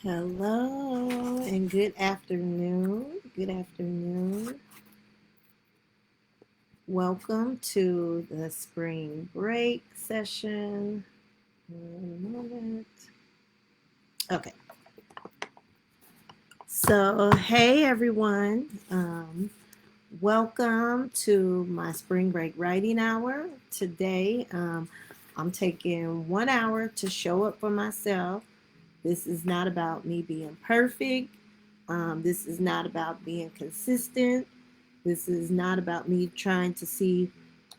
Hello and good afternoon. Good afternoon. Welcome to the spring break session. One moment. Okay. So, hey everyone. Welcome to my spring break writing hour. Today, I'm taking 1 hour to show up for myself. This is not about me being perfect. This is not about being consistent. This is not about me trying to see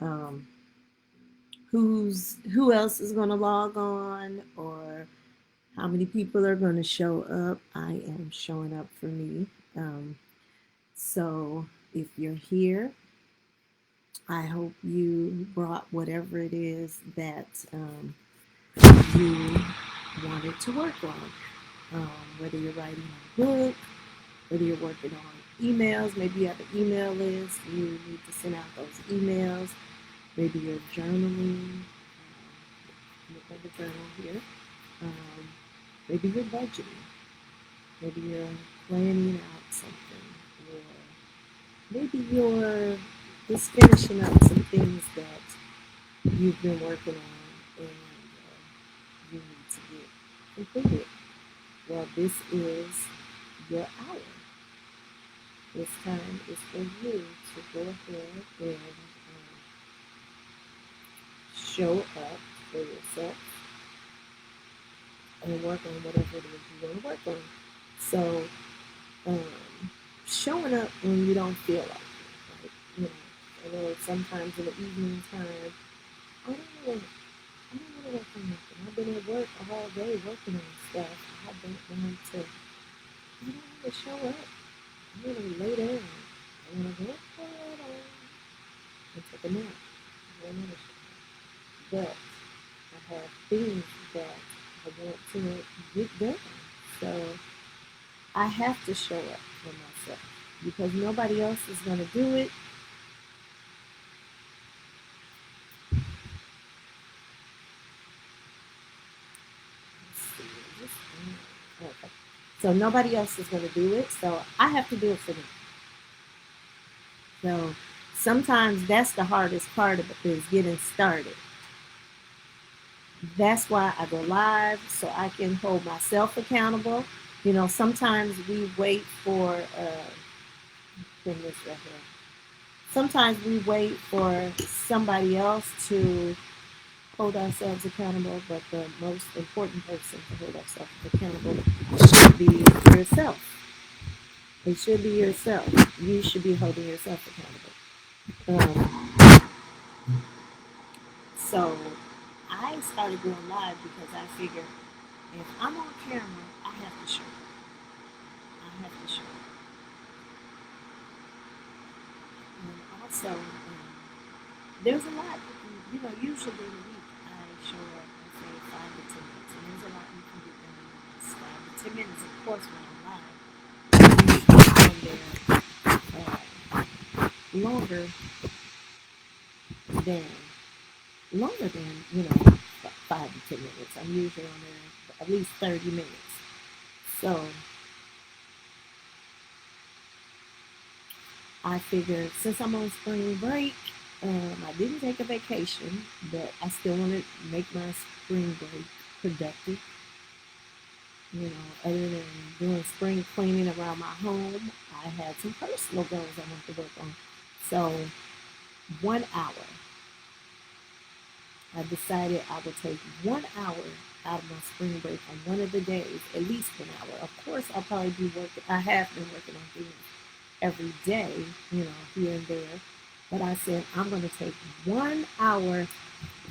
um, who else is going to log on or how many people are going to show up. I am showing up for me. Um, so if you're here, I hope you brought whatever it is that you wanted to work on. Whether you're writing a book, whether you're working on emails, maybe you have an email list, you need to send out those emails. Maybe you're journaling. Look at the journal here. Um, Maybe you're budgeting. Maybe you're planning out something. Or maybe you're just finishing up some things that you've been working on and you need to get completed. Well, this is your hour. This time is for you to go ahead and show up for yourself and work on whatever it is you want to work on. So, um, showing up when you don't feel like it. Like, I know sometimes in the evening time, I don't know, I don't want to work on nothing. I've been at work all day working on stuff. I don't want to, I don't want to show up. I want to lay down. I want to go and take a nap. I don't want to show up. But I have things that I want to get done. So I have to show up for myself because nobody else is going to do it. Okay. So nobody else is going to do it. So I have to do it for me. So sometimes that's the hardest part of it is getting started. That's why I go live so I can hold myself accountable. Sometimes we wait for bring this right here. Sometimes we wait for somebody else to hold ourselves accountable, but the most important person to hold ourselves accountable should be yourself. It should be yourself. You should be holding yourself accountable. So I started going live because I figured if I'm on camera, I have to show up. I have to show up. And also, there's a lot, usually in a week I show up and say 5 to 10 minutes. And there's a lot you can get done in this 5 to 10 minutes, of course, when I'm live. I'm usually on there longer than longer than 5 to 10 minutes. I'm usually on there at least 30 minutes. So I figured since I'm on spring break, I didn't take a vacation, but I still want to make my spring break productive. Other than doing spring cleaning around my home, I had some personal goals I want to work on. So 1 hour, I decided I would take 1 hour out of my spring break on one of the days, at least 1 hour. Of course, I'll probably be working. I have been working on things every day, here and there. But I said I'm going to take 1 hour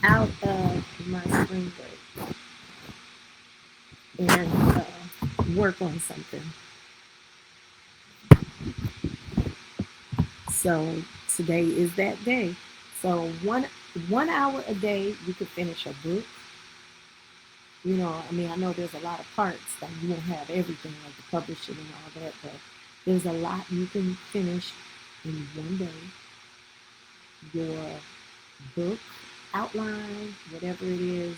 out of my spring break and work on something. So today is that day. So one hour a day, you could finish a book. I know there's a lot of parts that you won't have everything like the publishing and all that, but there's a lot you can finish in one day. Your book outline, whatever it is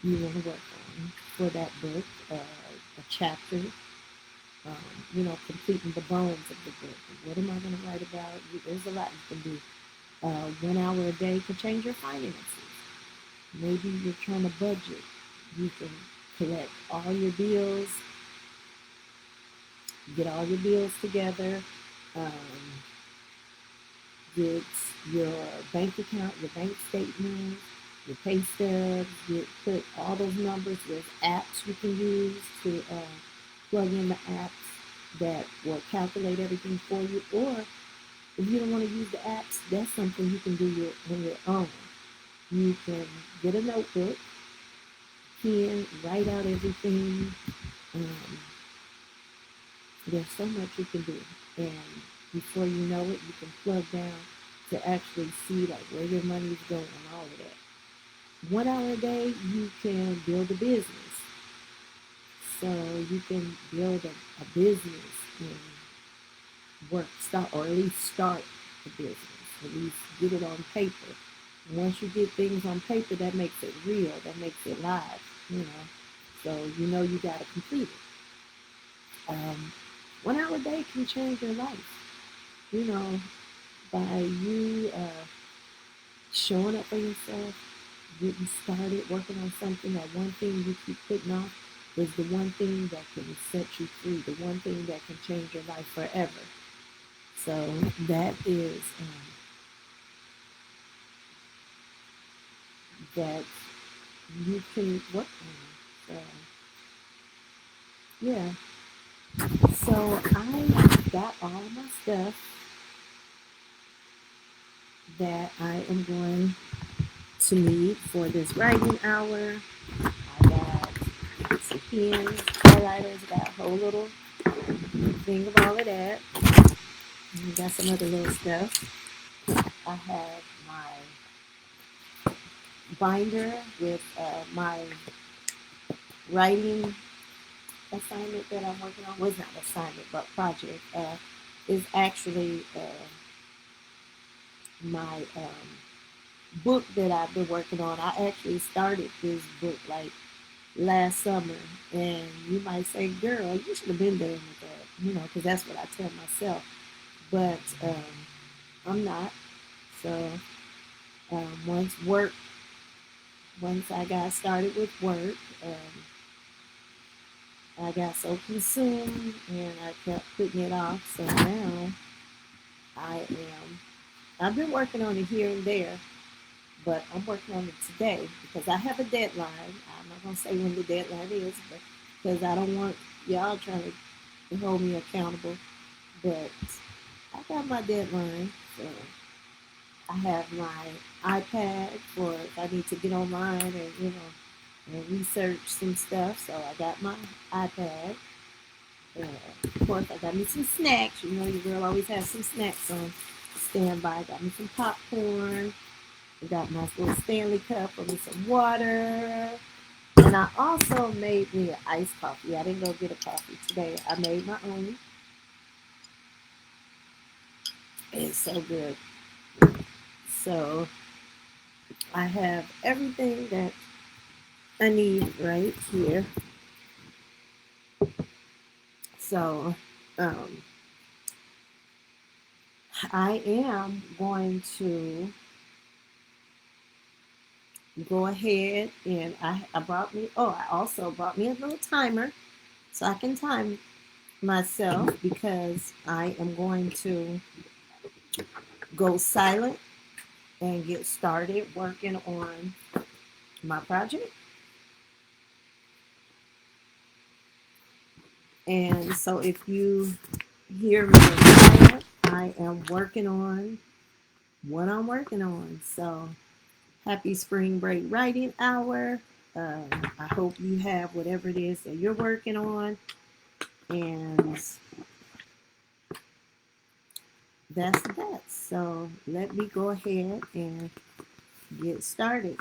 you want to work on for that book. a chapter, completing the bones of the book. What am I going to write about? There's a lot you can do. 1 hour a day can change your finances. Maybe you're trying to budget. You can collect all your bills, get all your bills together, um, get your bank account, your bank statement, your pay stubs, put all those numbers. There's apps you can use to plug in the apps that will calculate everything for you. Or if you don't want to use the apps, that's something you can do on your own. You can get a notebook, pen, write out everything. Um, there's so much you can do. And before you know it, you can plug down to actually see like where your money is going and all of that. 1 hour a day, you can build a business. So you can build a business and or at least start the business, at least get it on paper. Once you get things on paper, that makes it real, that makes it live, So you got to complete it. 1 hour a day can change your life, by you showing up for yourself, getting started, working on something. That one thing you keep putting off is the one thing that can set you free, the one thing that can change your life forever. So that is that you can work on. So yeah. So I got all my stuff that I am going to need for this writing hour. I got some pens, highlighters, got a whole little thing of all of that. And got some other little stuff. I have my binder with my writing assignment that I'm working on. Was not assignment, but project. Is actually my book that I've been working on. I actually started this book like last summer, and you might say, "Girl, you should have been done with that," because that's what I tell myself. But I'm not. So once I got started with work, I got so consumed, and I kept putting it off. So now I am. I've been working on it here and there, but I'm working on it today because I have a deadline. I'm not gonna say when the deadline is, but because I don't want y'all trying to hold me accountable. But I got my deadline, so I have my iPad for if I need to get online and research some stuff. So I got my iPad. Of course, I got me some snacks. Your girl always has some snacks on standby. Got me some popcorn. I got my little Stanley cup for me some water. And I also made me an iced coffee. I didn't go get a coffee today. I made my own. It's so good. So I have everything that I need right here. So I am going to go ahead and I also brought me a little timer so I can time myself because I am going to go silent and get started working on my project. And so if you hear me silent, I am working on what I'm working on. So happy spring break writing hour. I hope you have whatever it is that you're working on. And that's that. So let me go ahead and get started.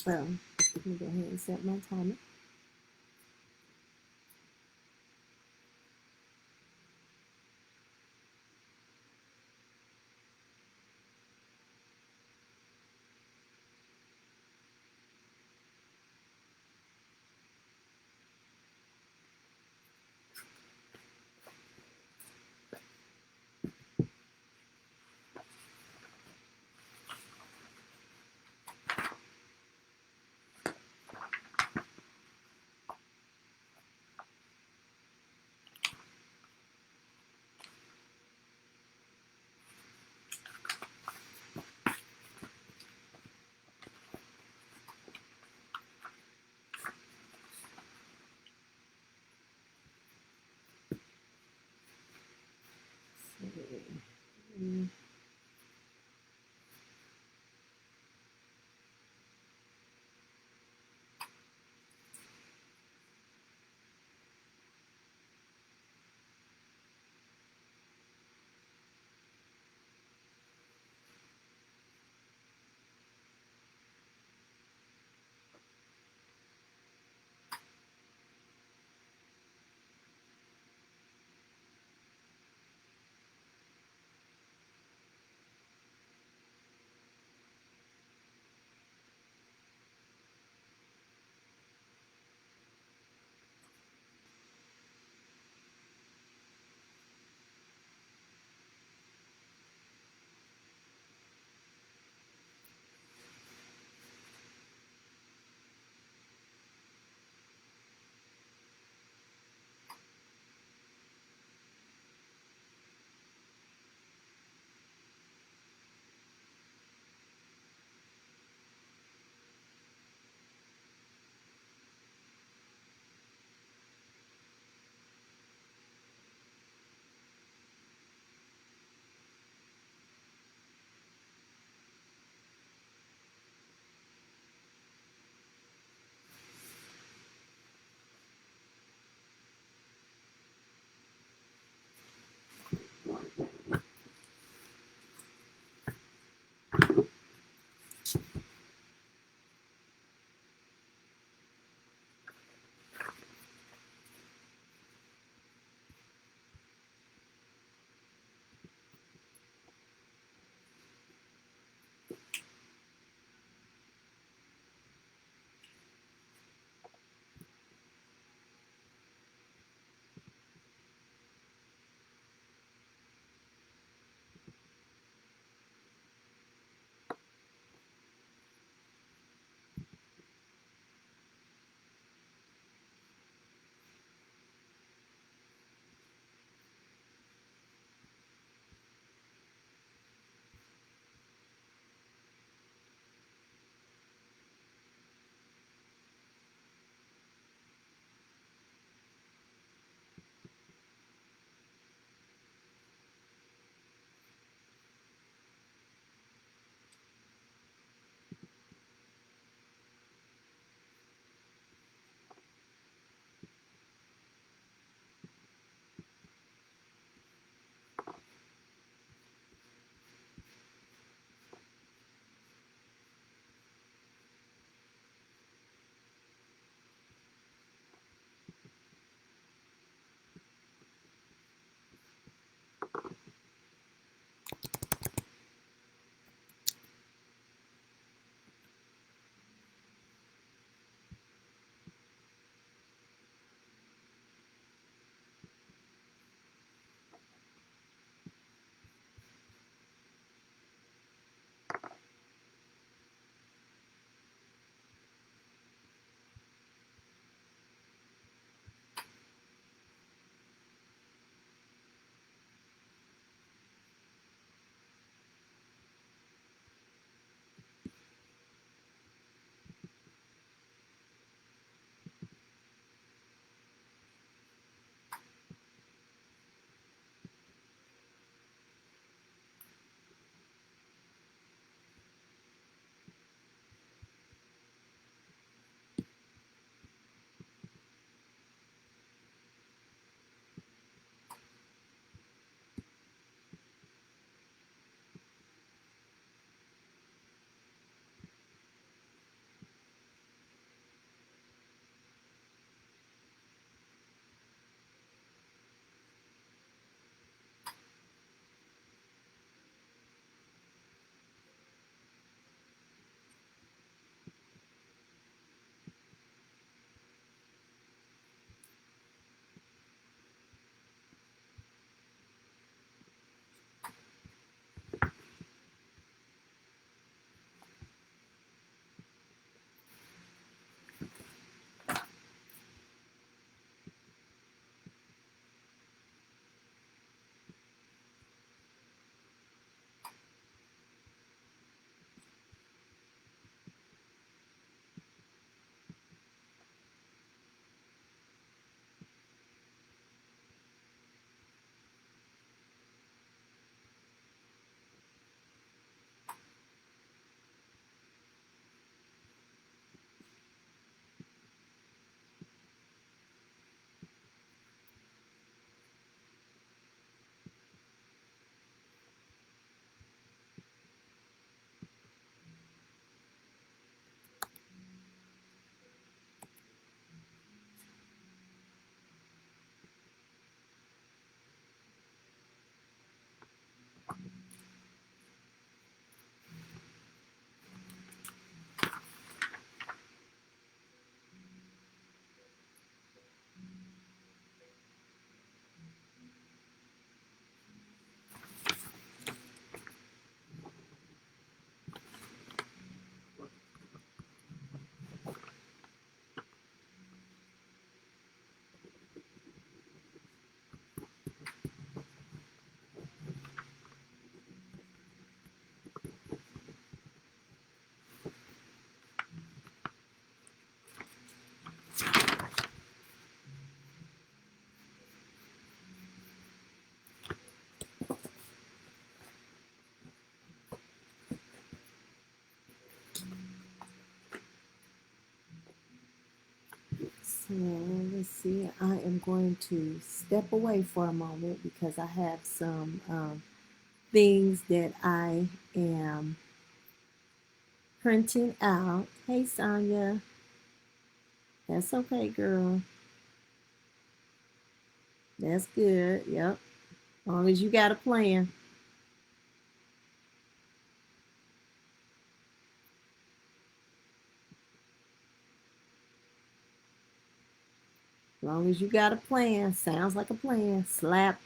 So let me go ahead and set my timer. Mm. So let's see. I am going to step away for a moment because I have some things that I am printing out. Hey, Sonya. That's okay, girl. That's good. Yep. As long as you got a plan. As long as you got a plan. Sounds like a plan. Slap.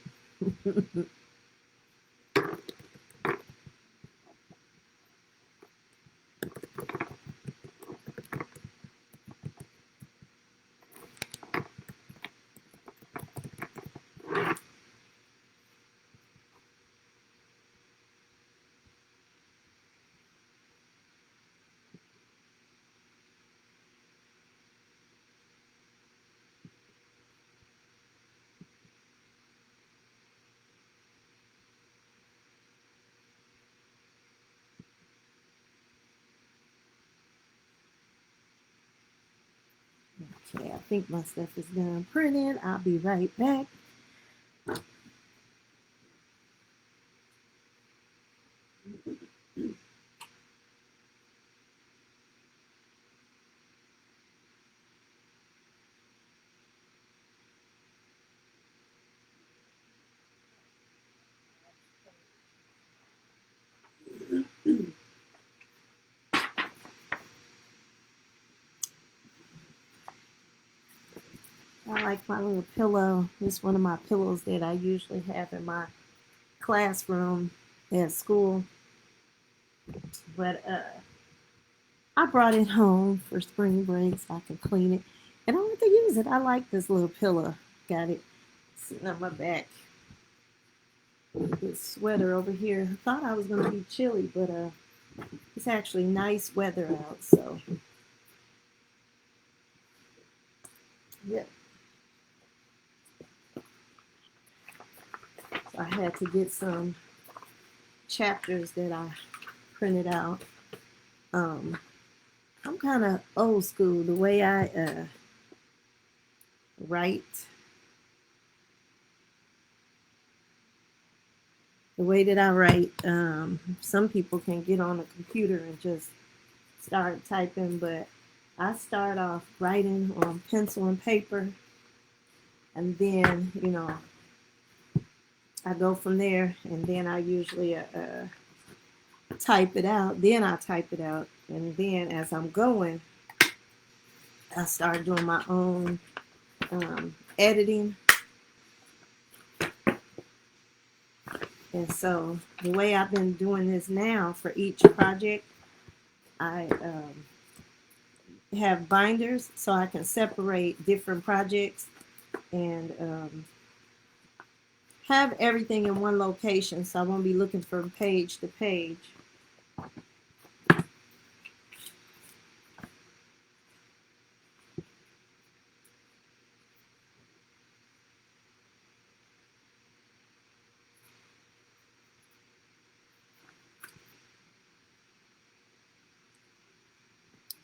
Okay, I think my stuff is done printing. I'll be right back. I like my little pillow. It's one of my pillows that I usually have in my classroom at school. But I brought it home for spring break so I can clean it. And I want to use it. I like this little pillow. Got it sitting on my back. This sweater over here. I thought I was going to be chilly, but it's actually nice weather out. So, yeah. So I had to get some chapters that I printed out. I'm kind of old school. The way I write, the way that I write, some people can get on a computer and just start typing, but I start off writing on pencil and paper, and then, I go from there, and then I usually type it out. Then I type it out, and then as I'm going, I start doing my own editing. And so the way I've been doing this now for each project, I have binders so I can separate different projects and have everything in one location so I won't be looking from page to page.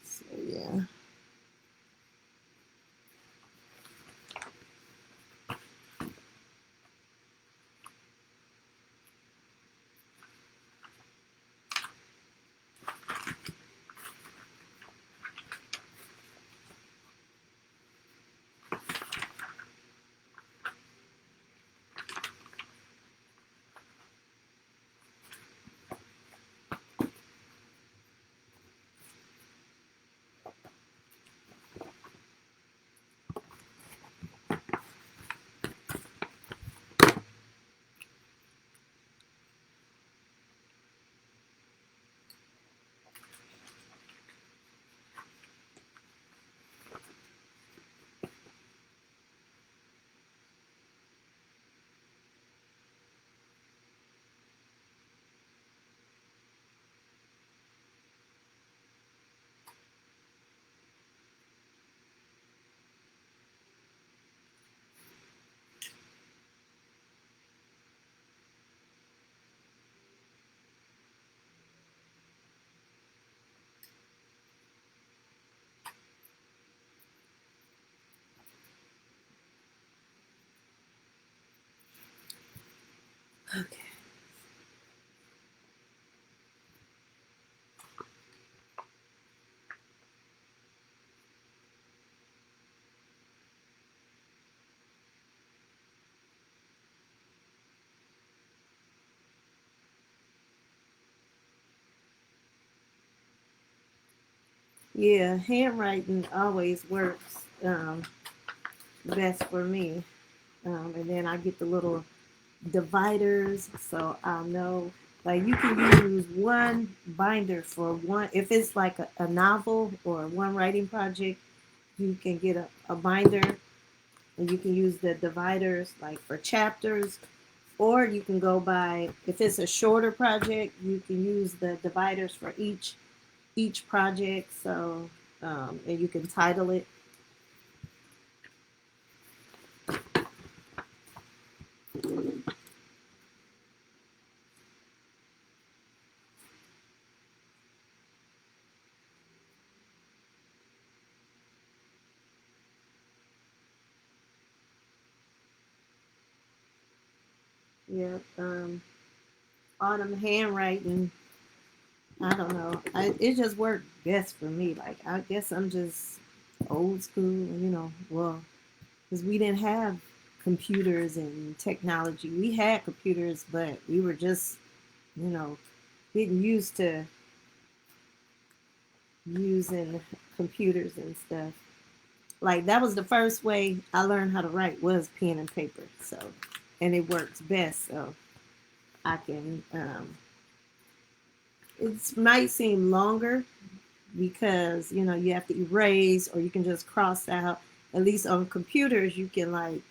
So yeah. Okay. Yeah, handwriting always works best for me. And then I get the little dividers, so I'll know. Like you can use one binder for one. If it's like a novel or one writing project, you can get a binder, and you can use the dividers like for chapters, or you can go by, if it's a shorter project, you can use the dividers for each project. So and you can title it. Yeah. Autumn handwriting, I don't know. It just worked best for me. Like, I guess I'm just old school, well, because we didn't have computers and technology. We had computers, but we were just, you know, getting used to using computers and stuff. Like, that was the first way I learned how to write, was pen and paper. So, and it works best. So I can, it might seem longer because you have to erase, or you can just cross out. At least on computers you can like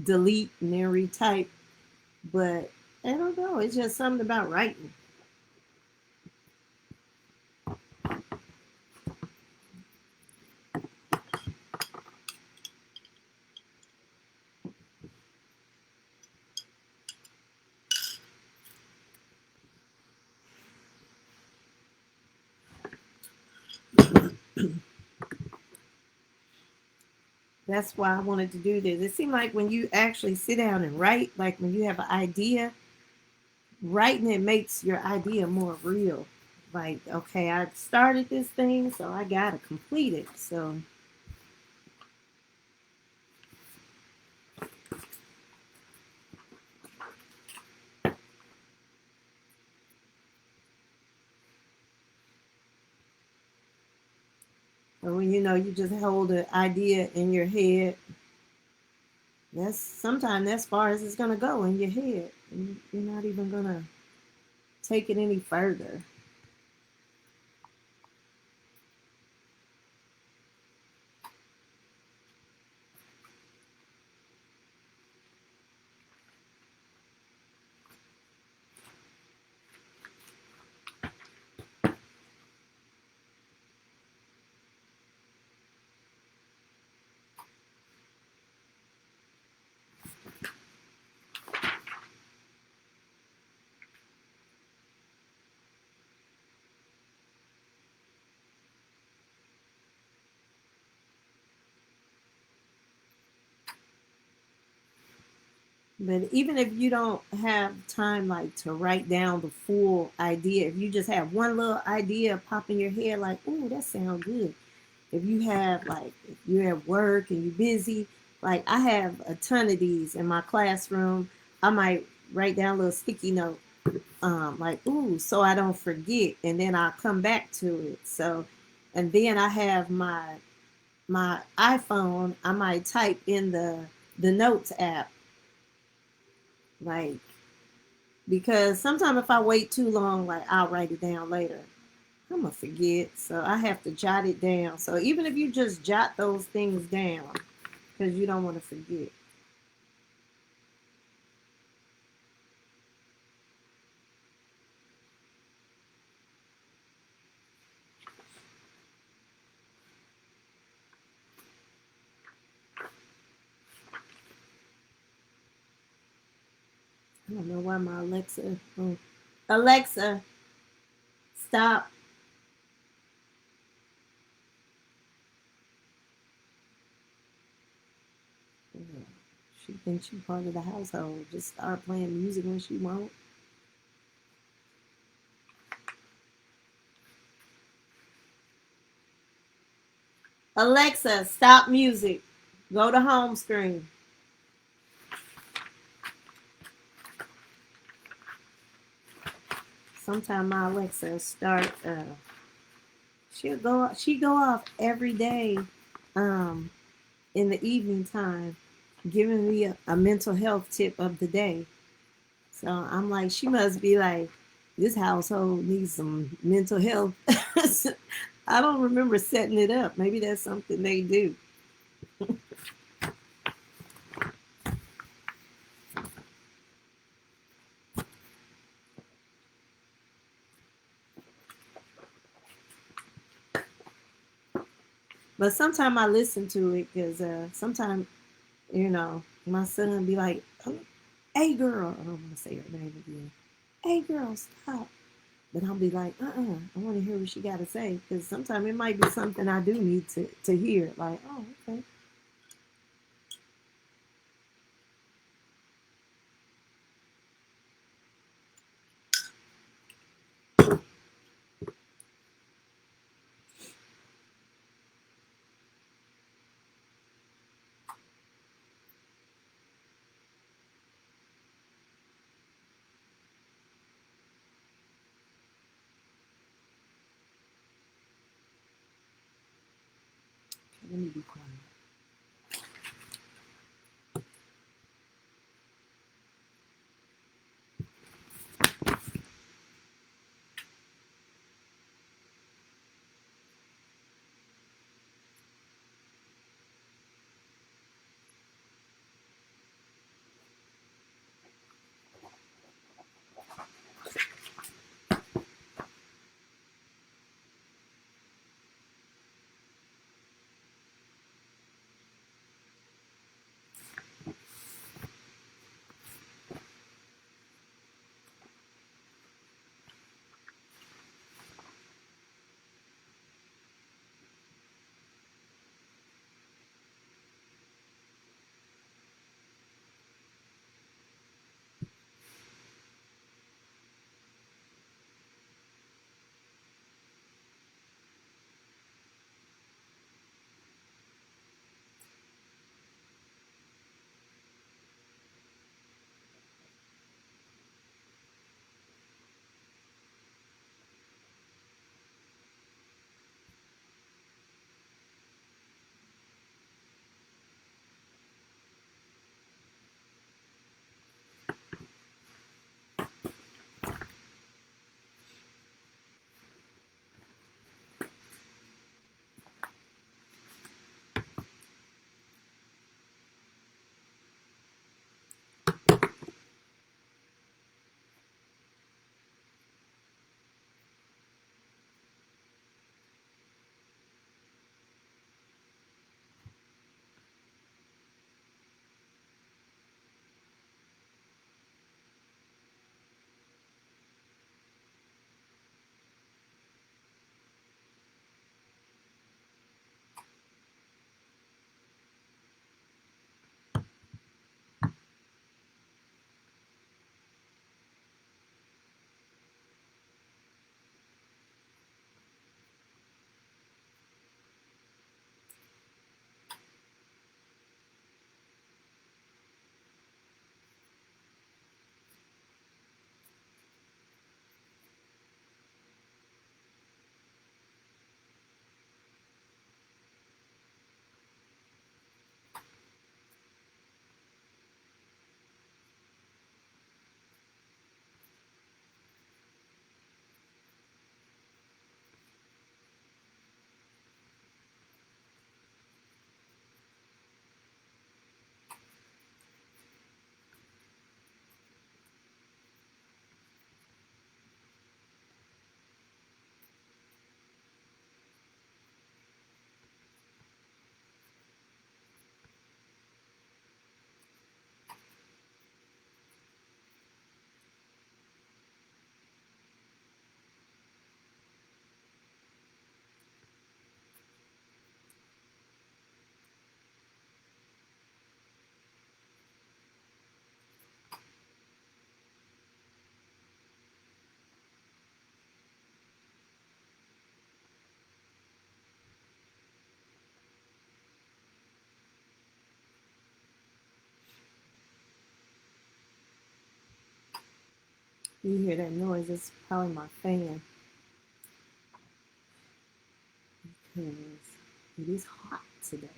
delete and then retype, but I don't know, it's just something about writing. That's why I wanted to do this. It seemed like when you actually sit down and write, like when you have an idea, writing it makes your idea more real. Like, okay, I started this thing, so I gotta complete it. So when you just hold an idea in your head, that's sometimes as far as it's gonna go in your head. You're not even gonna take it any further. But even if you don't have time like to write down the full idea, if you just have one little idea pop in your head, like, "Ooh, that sounds good." If you have like, if you're at work and you're busy, like I have a ton of these in my classroom. I might write down a little sticky note, like, "Ooh," so I don't forget, and then I'll come back to it. So, and then I have my iPhone. I might type in the notes app, like, because sometimes if I wait too long, like I'll write it down later. I'm gonna forget, so I have to jot it down. So even if you just jot those things down, because you don't want to forget. I don't know why my Alexa. Oh. Alexa, stop. She thinks she's part of the household. Just start playing music when she won't. Alexa, stop music. Go to home screen. Sometimes my Alexa start. She go off every day, um, in the evening time, giving me a mental health tip of the day. So I'm like, she must be like, this household needs some mental health. I don't remember setting it up. Maybe that's something they do. But sometimes I listen to it because sometimes, my son be like, oh, hey girl, I don't want to say her name again. Hey girl, stop. But I'll be like, I want to hear what she got to say because sometimes it might be something I do need to hear. Like, oh, okay. Let me be quiet. You hear that noise? It's probably my fan because it is hot today.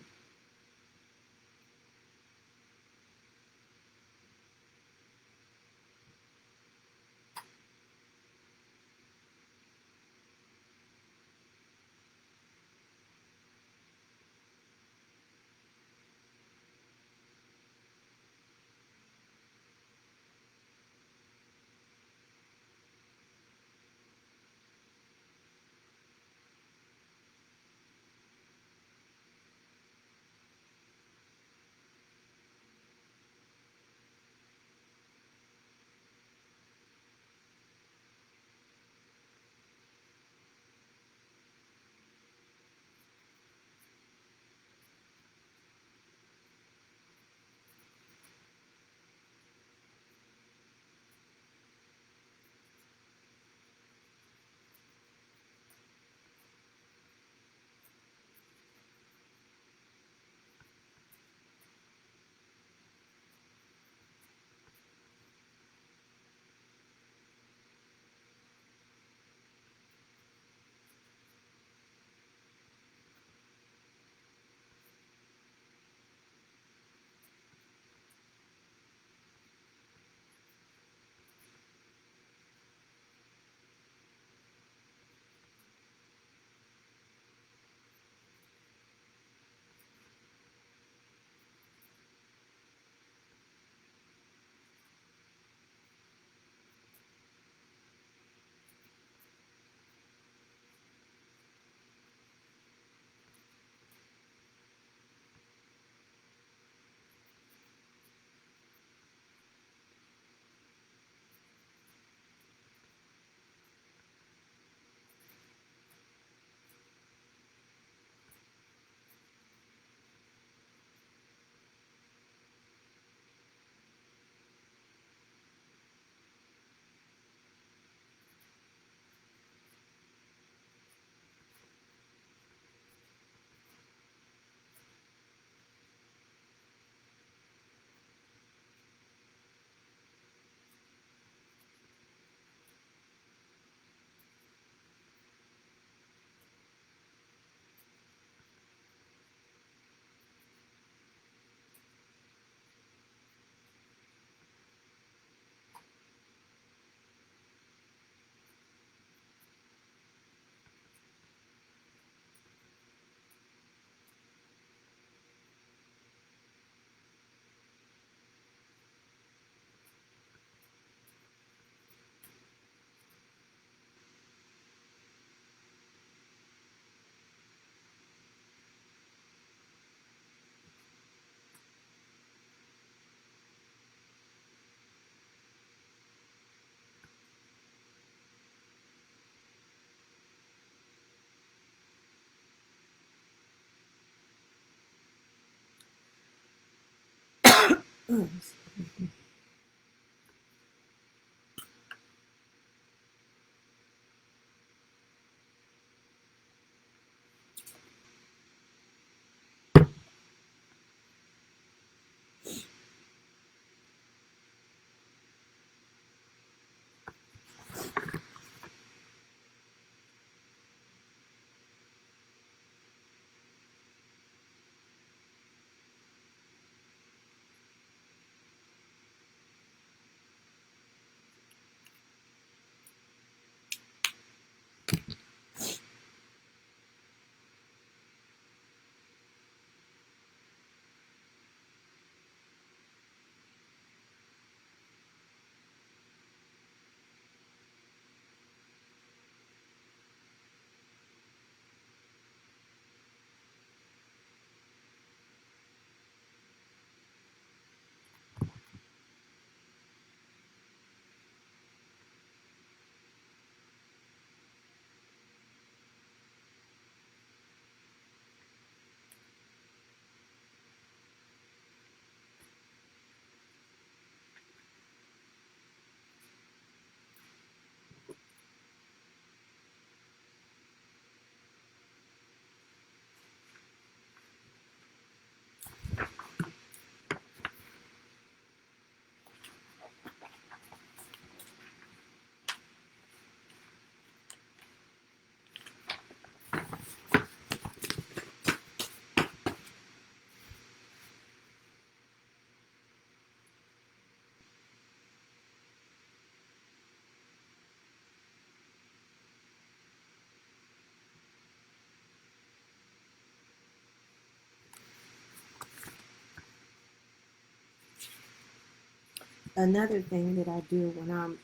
Another thing that I do when I'm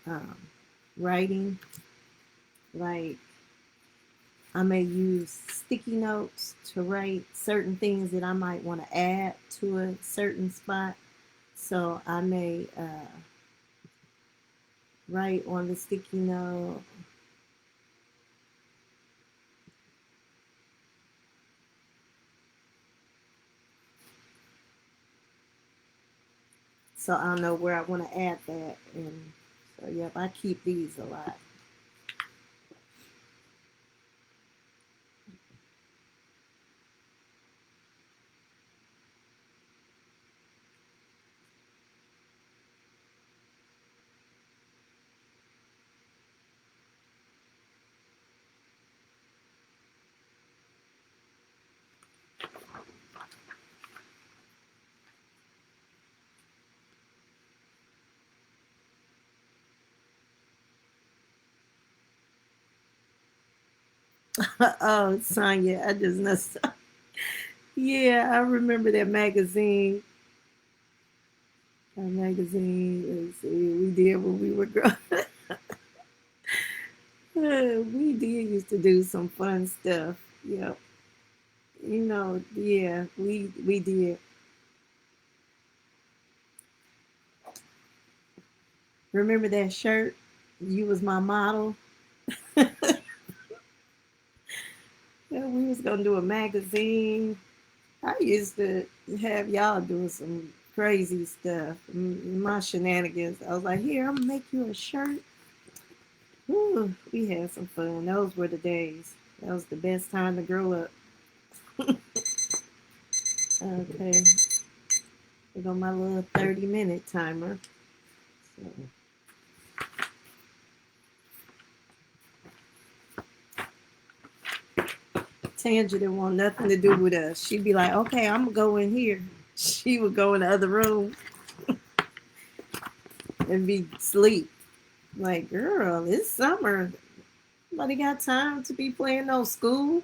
writing, like I may use sticky notes to write certain things that I might want to add to a certain spot. So I may write on the sticky note. So I know where I want to add that. And so, yep, I keep these a lot. Oh, Sonya, I just know. Yeah, I remember that magazine. That magazine is we did when we were growing. We did used to do some fun stuff. Yep. Yeah, we did. Remember that shirt? You was my model. Yeah, we was gonna do a magazine. I used to have y'all doing some crazy stuff. My shenanigans. I was like, here, I'm gonna make you a shirt. Ooh, we had some fun. Those were the days. That was the best time to grow up. Okay, we got my little 30-minute timer. So, Tangent didn't want nothing to do with us. She'd be like, okay, I'm gonna go in here. She would go in the other room and be asleep. Like, girl, it's summer. Nobody got time to be playing no school.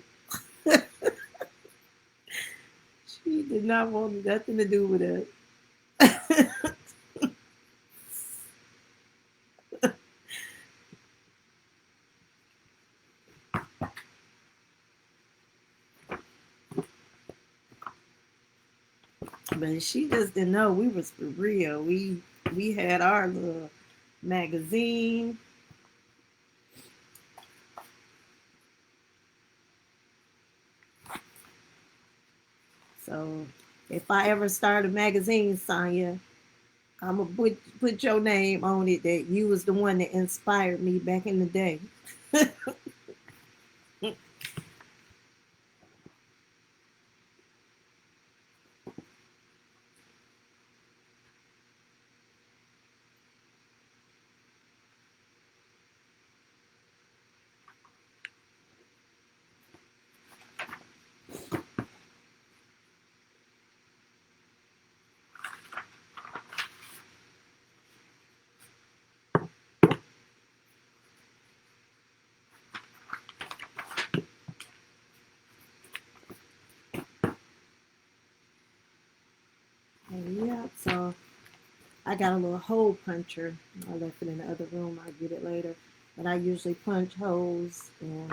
She did not want nothing to do with it. But she just didn't know we was for real. We had our little magazine. So if I ever start a magazine, Sonya, I'm gonna put your name on it that you was the one that inspired me back in the day. And yeah, so I got a little hole puncher. I left it in the other room. I'll get it later. But I usually punch holes and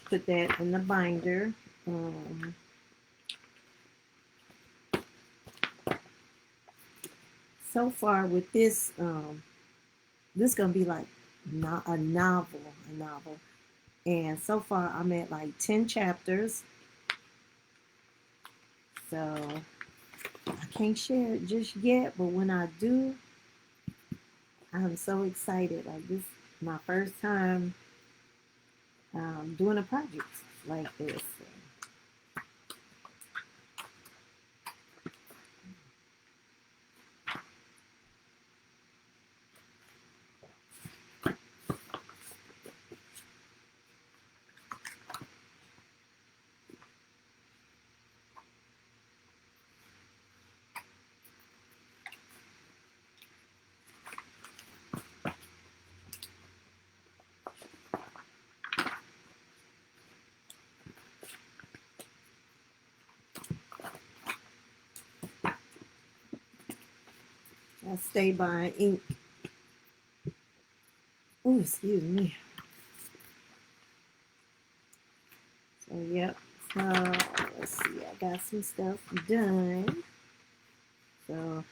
put that in the binder. Um, so far with this, this gonna be like not a novel. And so far I'm at like 10 chapters. So I can't share it just yet, but when I do, I'm so excited. Like this, my first time doing a project like this. I stay buying ink. Oh, excuse me. So, yep. So, let's see. I got some stuff done. So,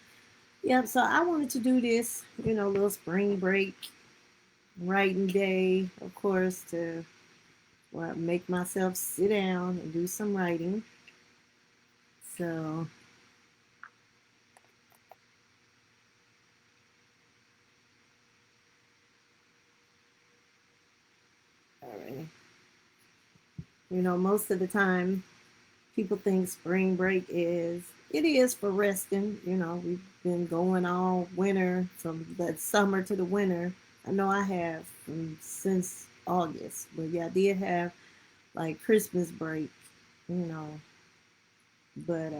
yep. So, I wanted to do this, little spring break writing day, of course, to make myself sit down and do some writing. So, all right. Most of the time, people think spring break it is for resting. We've been going all winter, from the summer to the winter. I know I have since August, but yeah, I did have like Christmas break, you know. But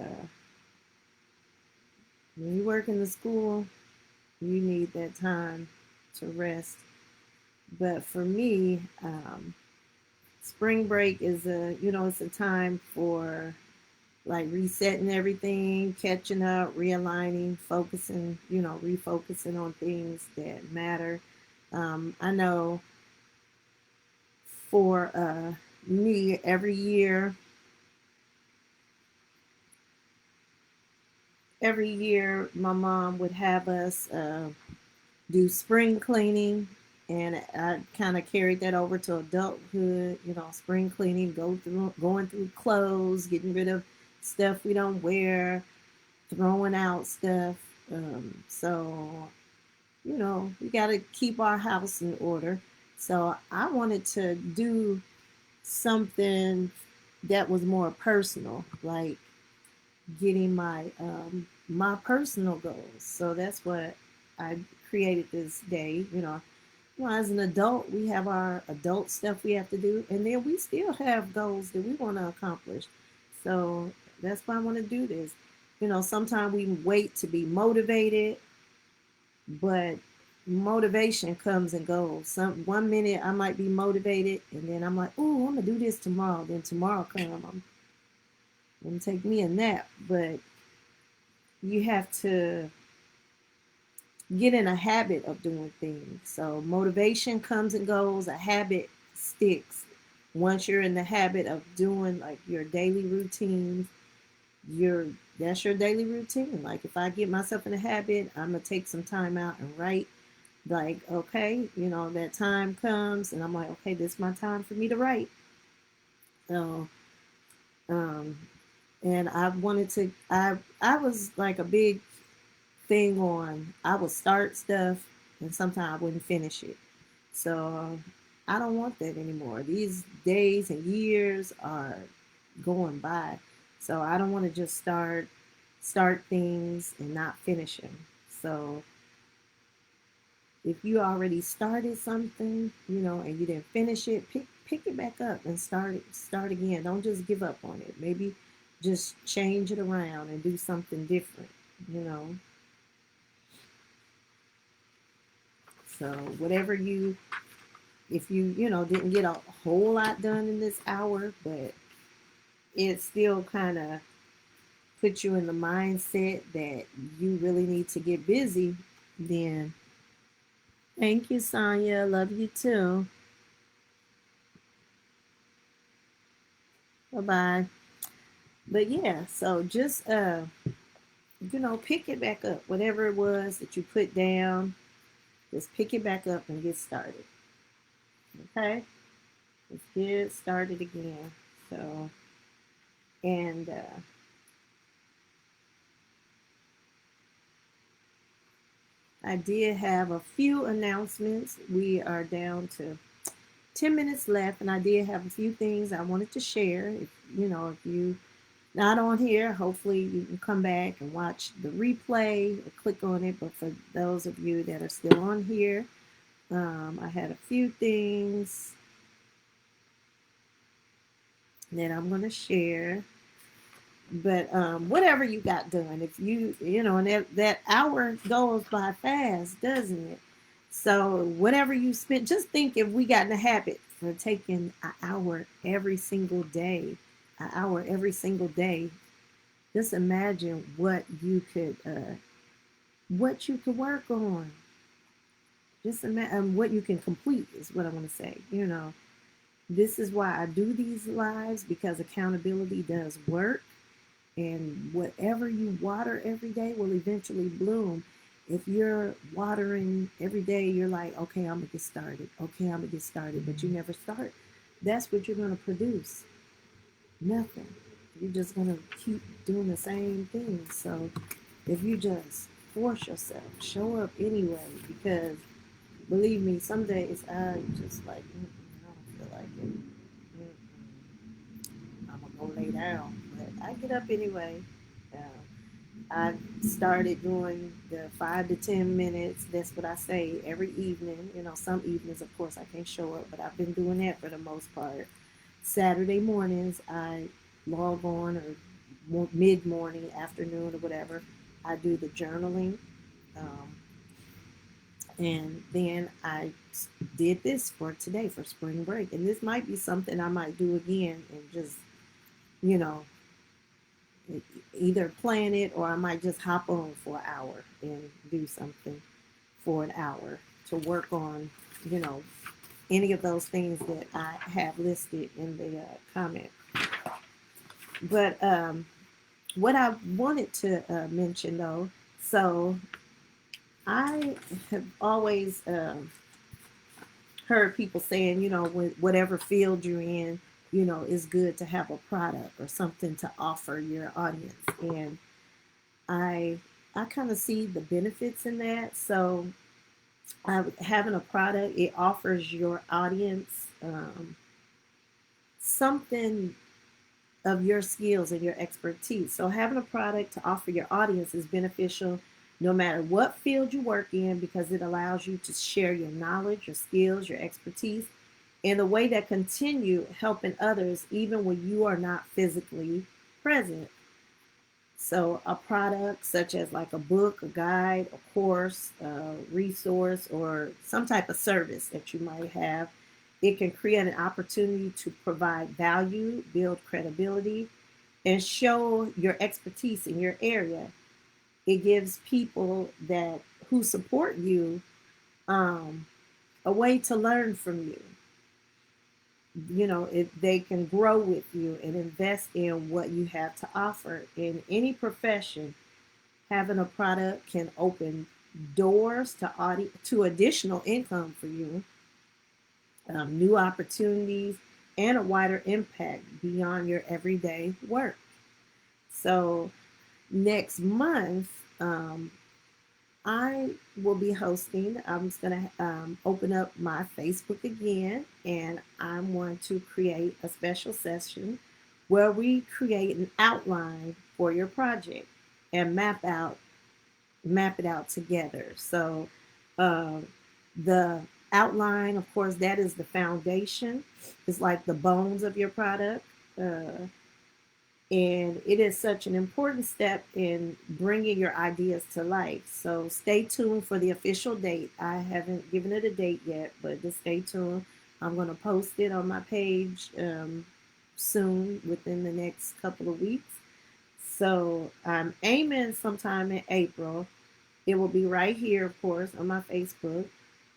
when you work in the school, you need that time to rest. But for me, spring break is it's a time for like resetting everything, catching up, realigning, focusing, refocusing on things that matter. I know for me, every year, my mom would have us do spring cleaning, and I kind of carried that over to adulthood. Spring cleaning, going through clothes, getting rid of stuff we don't wear, throwing out stuff. So we got to keep our house in order. So I wanted to do something that was more personal, like getting my personal goals. So that's what I created this day. As an adult, we have our adult stuff we have to do, and then we still have goals that we want to accomplish. So that's why I want to do this. Sometimes we wait to be motivated, but motivation comes and goes. Some one minute I might be motivated, and then I'm like, "Oh, I'm gonna do this tomorrow." Then tomorrow comes, I'm gonna take me a nap. But you have to get in a habit of doing things. So motivation comes and goes. A habit sticks. Once you're in the habit of doing like your daily routines, your that's your daily routine. Like if I get myself in a habit, I'm gonna take some time out and write. Like, okay, that time comes and I'm like, okay, this is my time for me to write. So, um, and I was like a big thing on, I would start stuff and sometimes I wouldn't finish it. So, I don't want that anymore. These days and years are going by. So, I don't want to just start things and not finish them. So, if you already started something, and you didn't finish it, pick it back up and start again. Don't just give up on it. Maybe just change it around and do something different, you know. So whatever if you didn't get a whole lot done in this hour, but it still kind of puts you in the mindset that you really need to get busy, then thank you, Sonia. Love you too. Bye bye. But yeah, so just pick it back up. Whatever it was that you put down, just pick it back up and get started. Okay? Let's get started again. So, and I did have a few announcements. We are down to 10 minutes left, and I did have a few things I wanted to share. If you not on here, hopefully you can come back and watch the replay or click on it. But for those of you that are still on here, I had a few things that I'm going to share. But whatever you got done, if and that hour goes by fast, doesn't it? So whatever you spent, just think if we got in the habit for taking an hour every single day, just imagine what you could what you can work on. Just imagine what you can complete is what I want to say. This is why I do these lives, because accountability does work. And whatever you water every day will eventually bloom. If you're watering every day, you're like, okay, I'm gonna get started. Okay, I'm gonna get started, but you never start. That's what you're gonna produce. Nothing. You're just gonna keep doing the same thing. So if you just force yourself, show up anyway, because believe me, some days I just like, I don't feel like it. I'm gonna go lay down, but I get up anyway. Uh, I started doing the 5 to 10 minutes. That's what I say every evening. Some evenings, of course, I can't show up, but I've been doing that for the most part. Saturday mornings, I log on, or mid morning, afternoon, or whatever. I do the journaling. Um, and then I did this for today for spring break. And this might be something I might do again, and just, you know, either plan it, or I might just hop on for an hour and do something for an hour to work on, you know, any of those things that I have listed in the comment. But what I wanted to mention though, so I have always heard people saying, whatever field you're in, it's good to have a product or something to offer your audience. And I I kind of see the benefits in that. So having a product, it offers your audience something of your skills and your expertise. So having a product to offer your audience is beneficial no matter what field you work in, because it allows you to share your knowledge, your skills, your expertise in a way that continue helping others even when you are not physically present. So a product such as like a book, a guide, a course, a resource, or some type of service that you might have, it can create an opportunity to provide value, build credibility, and show your expertise in your area. It gives people that who support you um, a way to learn from you. If they can grow with you and invest in what you have to offer in any profession. Having a product can open doors to additional income for you, new opportunities, and a wider impact beyond your everyday work. So next month, I will be hosting. I'm just going to open up my Facebook again, and I'm going to create a special session where we create an outline for your project and map it out together. So uh, the outline, of course, that is the foundation. It's like the bones of your product. And it is such an important step in bringing your ideas to life. So stay tuned for the official date. I haven't given it a date yet, but just stay tuned. I'm going to post it on my page soon, within the next couple of weeks. So I'm aiming sometime in April. It will be right here, of course, on my Facebook.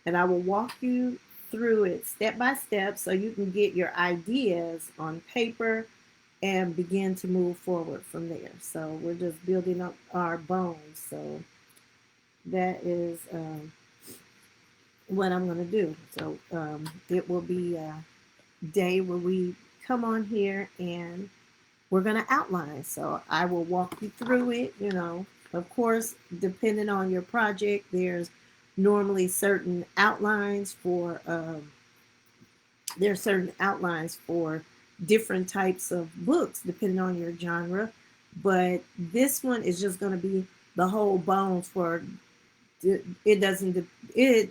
And I will walk you through it step by step so you can get your ideas on paper and begin to move forward from there. So we're just building up our bones. So that is what I'm going to do. So it will be a day where we come on here and we're going to outline. So I will walk you through it. Of course, depending on your project, there's normally certain outlines for there are certain outlines for different types of books depending on your genre, but this one is just going to be the whole bones for it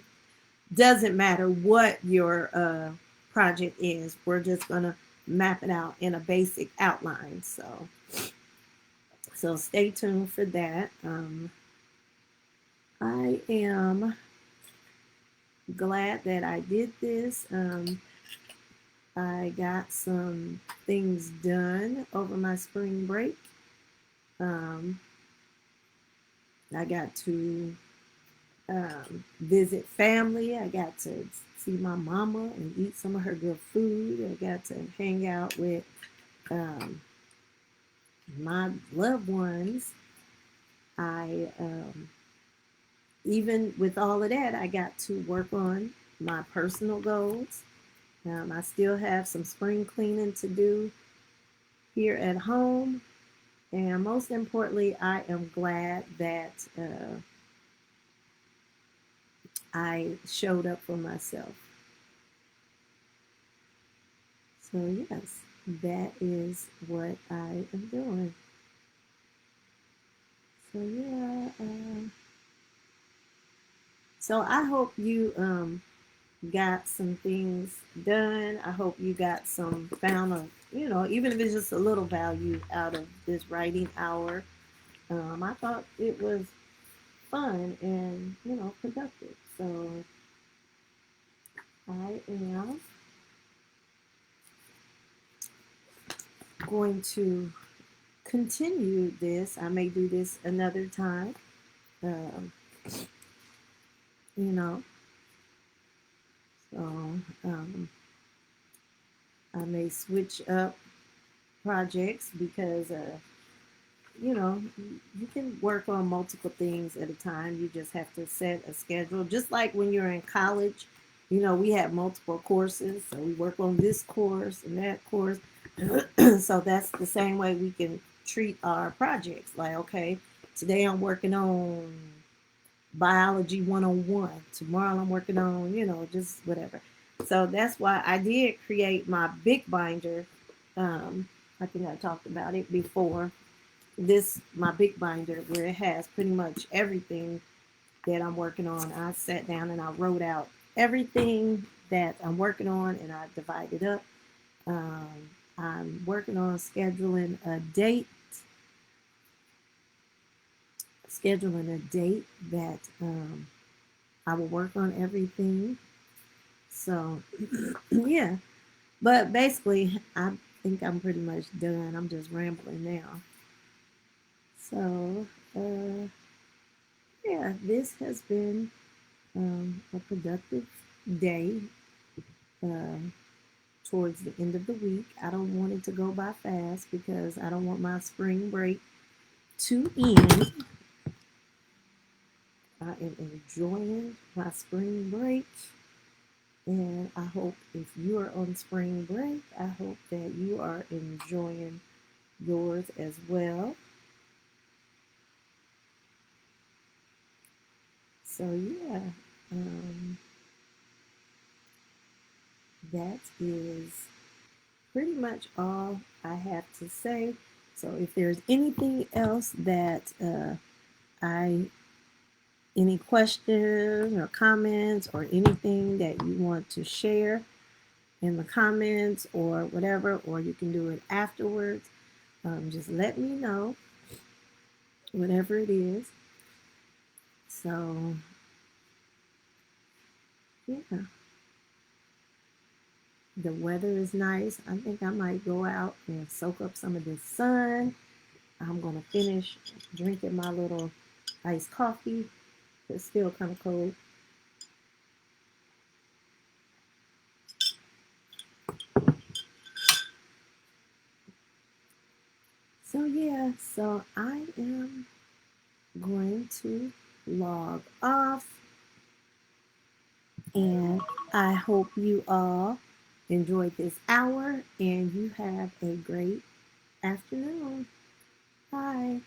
doesn't matter what your project is. We're just going to map it out in a basic outline. So stay tuned for that. I am glad that I did this. I got some things done over my spring break. Um, I got to visit family. I got to see my mama and eat some of her good food. I got to hang out with um, my loved ones. I Even with all of that, I got to work on my personal goals. I still have some spring cleaning to do here at home. And most importantly, I am glad that I showed up for myself. So, yes, that is what I am doing. So, yeah. So, I hope you got some things done. I hope you got some found a, even if it's just a little value out of this writing hour. I thought it was fun and, productive. So I am going to continue this. I may do this another time. Um, you know, so I may switch up projects because you can work on multiple things at a time. You just have to set a schedule. Just like when you're in college, we have multiple courses. So we work on this course and that course. So that's the same way we can treat our projects. Like, okay, today I'm working on biology 101. Tomorrow I'm working on, just whatever. So that's why I did create my big binder. I think I talked about it before, this my big binder where it has pretty much everything that I'm working on. I sat down and I wrote out everything that I'm working on and I divided up. I'm working on scheduling a date that I will work on everything. So yeah, but basically I think I'm pretty much done. I'm just rambling now. So yeah, this has been a productive day uh, towards the end of the week. I don't want it to go by fast because I don't want my spring break to end. I am enjoying my spring break. And I hope if you are on spring break, I hope that you are enjoying yours as well. So, yeah, um, that is pretty much all I have to say. So if there's anything else that I, any questions or comments or anything that you want to share in the comments or whatever, or you can do it afterwards, just let me know, whatever it is. So, yeah, the weather is nice. I think I might go out and soak up some of this sun. I'm going to finish drinking my little iced coffee. It's still kind of cold. So, yeah, so I am going to log off, and I hope you all enjoyed this hour and you have a great afternoon. Bye.